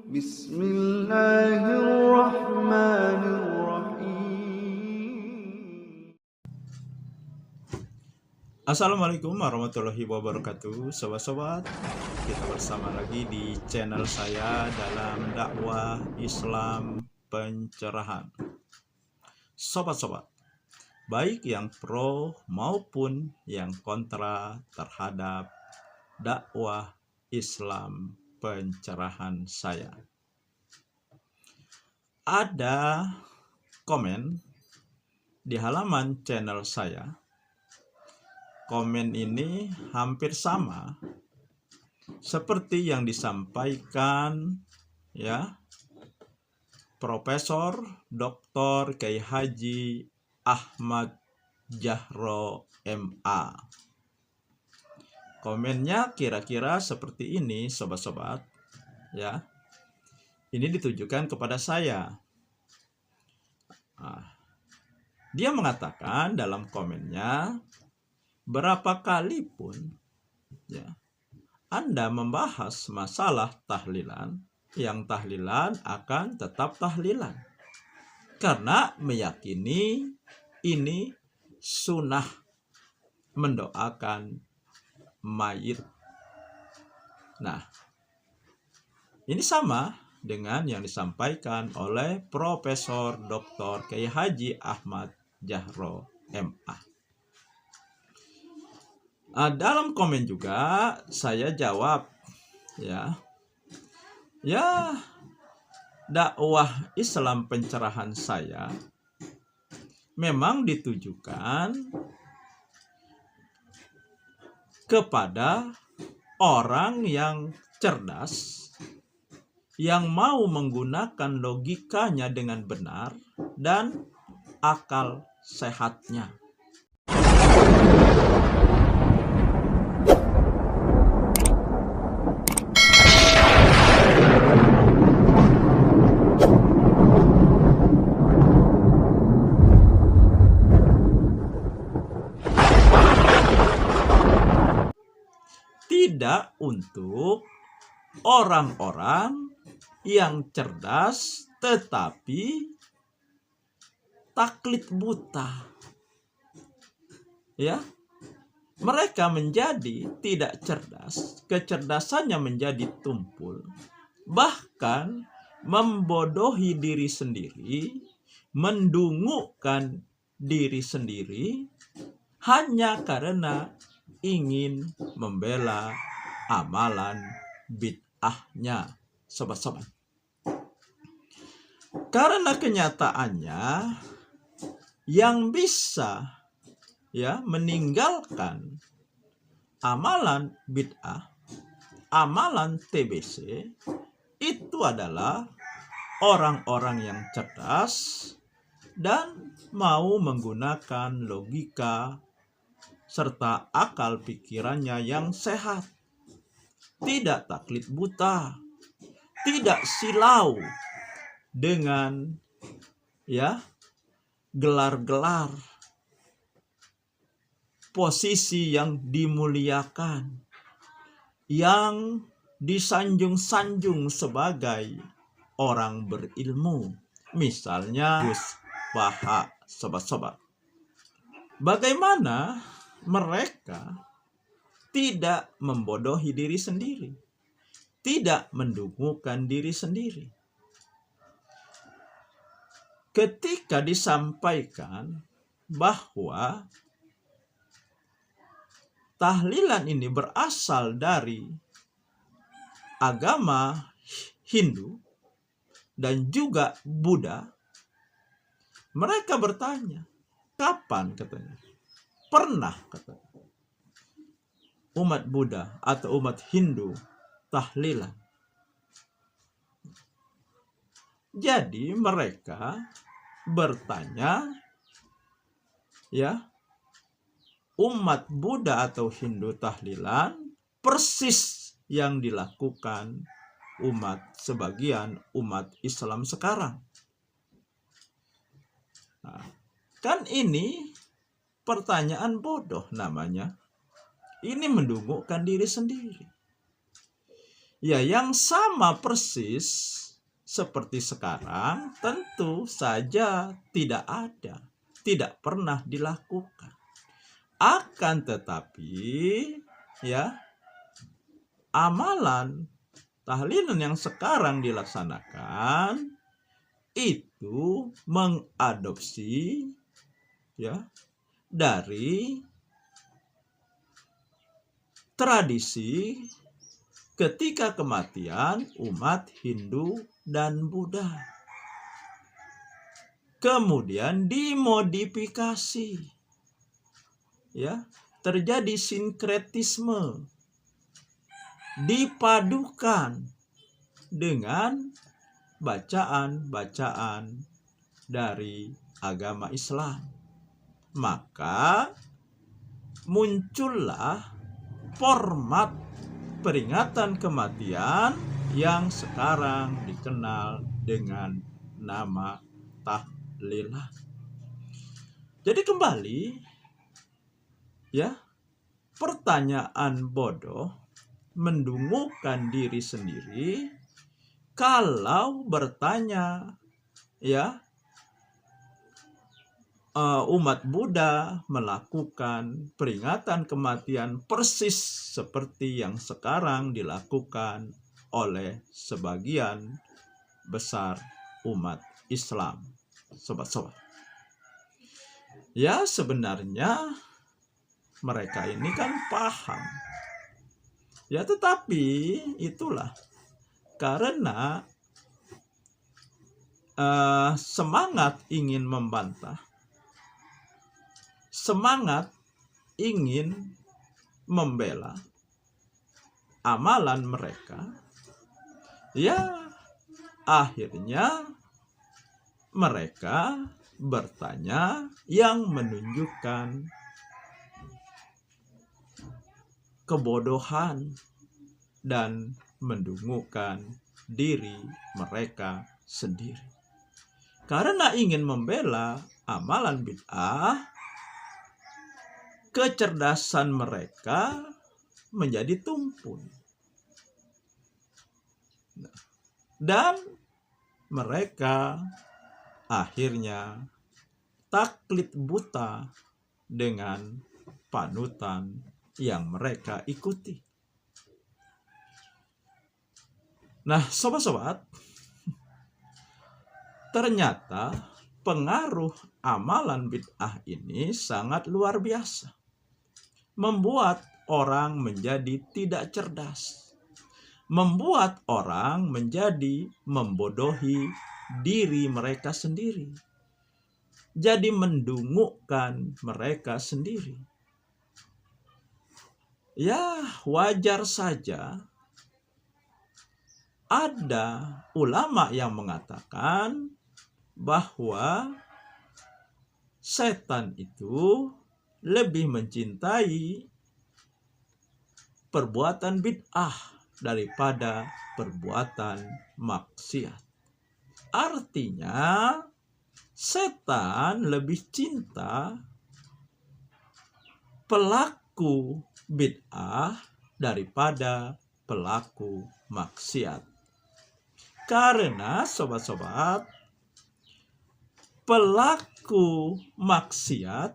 Bismillahirrahmanirrahim. Assalamualaikum warahmatullahi wabarakatuh. Sobat-sobat, kita bersama lagi di channel saya dalam dakwah Islam pencerahan. Sobat-sobat, baik yang pro maupun yang kontra terhadap dakwah Islam pencerahan saya. Ada komen di halaman channel saya. Komen ini hampir sama seperti yang disampaikan Profesor Dr. Kiai Haji Ahmad Jahro MA. Komennya kira-kira seperti ini, sobat-sobat. Ini ditujukan kepada saya. Dia mengatakan dalam komennya, berapa kali pun Anda membahas masalah tahlilan, yang tahlilan akan tetap tahlilan. Karena meyakini ini sunnah mendoakan mayit. Nah, ini sama dengan yang disampaikan oleh Profesor Dr. Kiai Haji Ahmad Jahro MA. Dalam komen juga saya jawab dakwah Islam pencerahan saya memang ditujukan kepada orang yang cerdas, yang mau menggunakan logikanya dengan benar dan akal sehatnya. Tidak untuk orang-orang yang cerdas tetapi taklid buta. Mereka menjadi tidak cerdas, kecerdasannya menjadi tumpul, bahkan membodohi diri sendiri, mendungukkan diri sendiri hanya karena ingin membela amalan bid'ahnya, sobat-sobat. Karena kenyataannya yang bisa meninggalkan amalan bid'ah, amalan TBC, itu adalah orang-orang yang cerdas dan mau menggunakan logika serta akal pikirannya yang sehat. Tidak taklid buta, tidak silau dengan gelar-gelar posisi yang dimuliakan, yang disanjung-sanjung sebagai orang berilmu. Misalnya Gus Baha, sobat-sobat. Bagaimana mereka tidak membodohi diri sendiri, tidak mendungukkan diri sendiri. Ketika disampaikan bahwa tahlilan ini berasal dari agama Hindu dan juga Buddha, mereka bertanya, kapan katanya? Pernah katanya umat Buddha atau umat Hindu tahlilan? Jadi mereka bertanya, umat Buddha atau Hindu tahlilan persis yang dilakukan sebagian umat Islam sekarang. Nah, kan ini pertanyaan bodoh namanya. Ini mendungukkan diri sendiri. Ya, yang sama persis seperti sekarang tentu saja tidak ada, tidak pernah dilakukan. Akan tetapi ya, amalan tahlilan yang sekarang dilaksanakan itu mengadopsi ya dari tradisi ketika kematian umat Hindu dan Buddha. Kemudian dimodifikasi. Ya, terjadi sinkretisme. Dipadukan dengan bacaan-bacaan dari agama Islam. Maka muncullah format peringatan kematian yang sekarang dikenal dengan nama tahlilan. Jadi kembali ya, pertanyaan bodoh mendungukan diri sendiri kalau bertanya ya, umat Buddha melakukan peringatan kematian persis seperti yang sekarang dilakukan oleh sebagian besar umat Islam. Sobat-sobat. Ya, sebenarnya mereka ini kan paham. Ya, tetapi itulah karena semangat ingin membantah, semangat ingin membela amalan mereka, ya akhirnya mereka bertanya yang menunjukkan kebodohan dan mendungukan diri mereka sendiri. Karena ingin membela amalan bid'ah, kecerdasan mereka menjadi tumpul. Dan mereka akhirnya taklid buta dengan panutan yang mereka ikuti. Nah, sobat-sobat, ternyata pengaruh amalan bid'ah ini sangat luar biasa. Membuat orang menjadi tidak cerdas. Membuat orang menjadi membodohi diri mereka sendiri. Jadi mendungukkan mereka sendiri. Ya, wajar saja ada ulama yang mengatakan bahwa setan itu lebih mencintai perbuatan bid'ah daripada perbuatan maksiat. Artinya, setan lebih cinta pelaku bid'ah daripada pelaku maksiat. Karena sobat-sobat, pelaku maksiat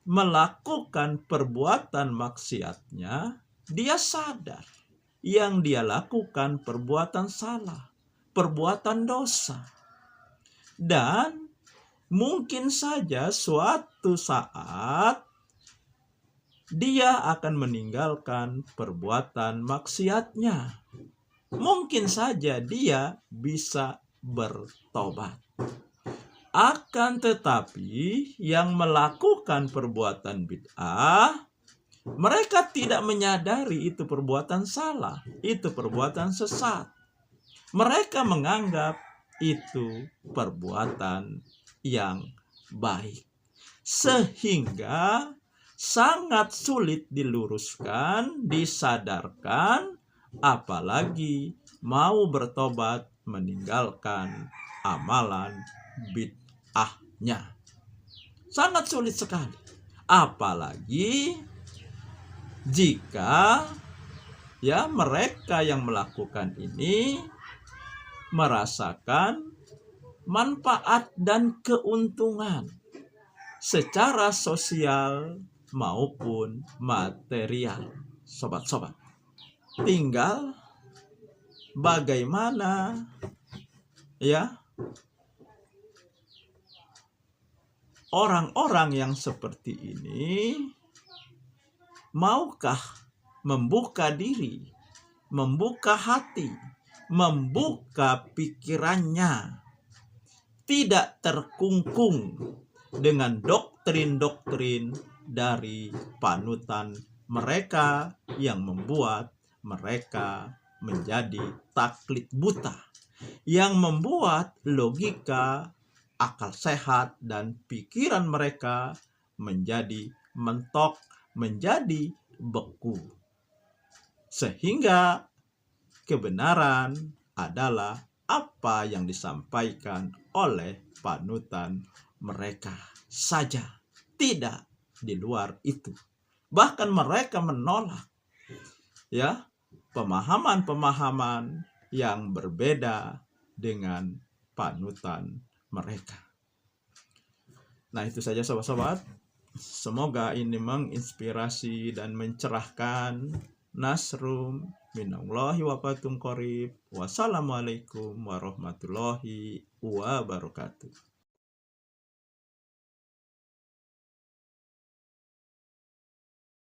melakukan perbuatan maksiatnya, dia sadar yang dia lakukan perbuatan salah, perbuatan dosa. Dan mungkin saja suatu saat dia akan meninggalkan perbuatan maksiatnya. Mungkin saja dia bisa bertobat. Akan tetapi yang melakukan perbuatan bid'ah, mereka tidak menyadari itu perbuatan salah, itu perbuatan sesat. Mereka menganggap itu perbuatan yang baik. Sehingga sangat sulit diluruskan, disadarkan, apalagi mau bertobat meninggalkan amalan bid'ahnya. Sangat sulit sekali. Apalagi jika Ya, mereka yang melakukan ini merasakan manfaat dan keuntungan secara sosial maupun material. Sobat-sobat, tinggal bagaimana ya orang-orang yang seperti ini maukah membuka diri, membuka hati, membuka pikirannya, tidak terkungkung dengan doktrin-doktrin dari panutan mereka yang membuat mereka menjadi taklid buta, yang membuat logika, akal sehat, dan pikiran mereka menjadi mentok, menjadi beku. Sehingga kebenaran adalah apa yang disampaikan oleh panutan mereka saja, tidak di luar itu. Bahkan mereka menolak ya pemahaman-pemahaman yang berbeda dengan panutan mereka. Nah, itu saja sobat-sobat. Semoga ini menginspirasi dan mencerahkan. Nasrum minallahi wa fatum qorib. Wassalamualaikum warahmatullahi wabarakatuh.